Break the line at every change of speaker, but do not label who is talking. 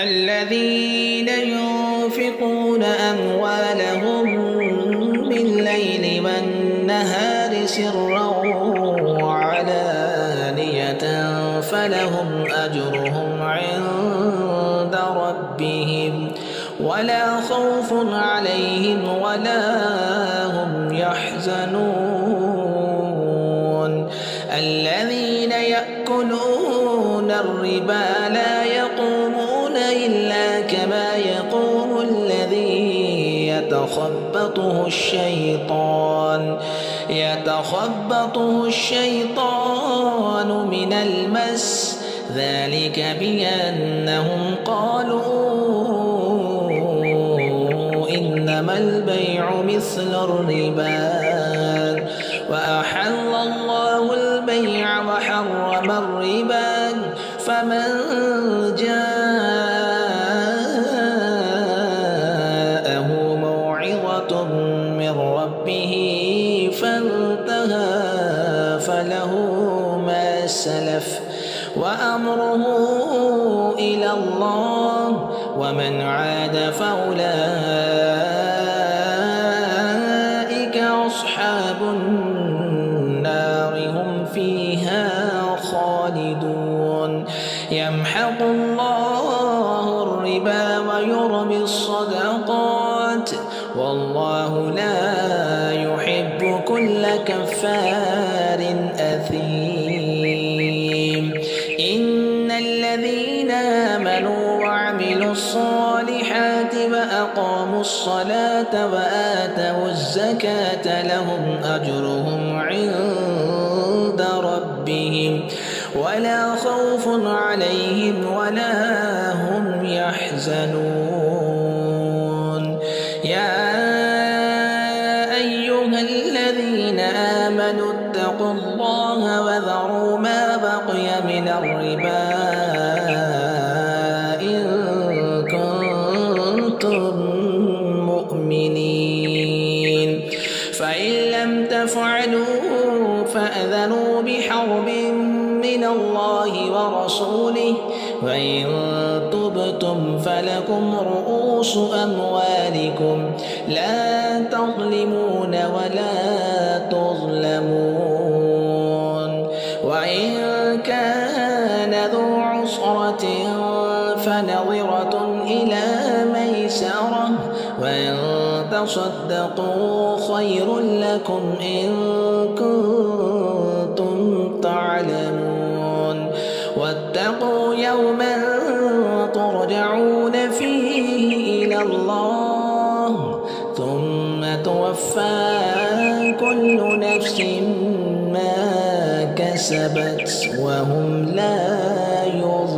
الذين ينفقون أموالهم بالليل والنهار سرا وعلانية فلهم أجرهم عند ربهم ولا خوف عليهم ولا هم يحزنون. الذين يأكلون الربا لا يقومون إلا كما يقوم الذي يتخبطه الشيطان من المس، ذلك بأنهم قالوا إنما البيع مثل الربا وأحل الله البيع وحرم الربا، فمن جاءه موعظة من ربه فانتهى فله ما سلف وأمره إلى الله، ومن عاد فأولئك أصحاب النار هم فيها خالدون. يمحق الله الربا ويربي الصدقات والله لا يحب كل كفار أثيم. إن الذين آمنوا وعملوا الصالحات وأقاموا الصلاة وآتوا الزكاة لهم أجرهم عند ربهم ولا خوف عليهم ولا هم يحزنون. يا أيها الذين آمنوا اتقوا الله وذروا ما بقي من الربا إن كنتم مؤمنين، فإن لم تفعلوا فأذنوا بحرب من الله ورسوله، وإن تبتم فلكم رؤوس أموالكم لا تظلمون ولا تظلمون. وإن كان ذو عسرة فنظرة إلى ميسرة، وإن تصدقوا خير لكم إن كنتم تعلمون. واتقوا يوما ترجعون فيه إلى الله ثم توفى كل نفس ما كسبت وهم لا يظلمون.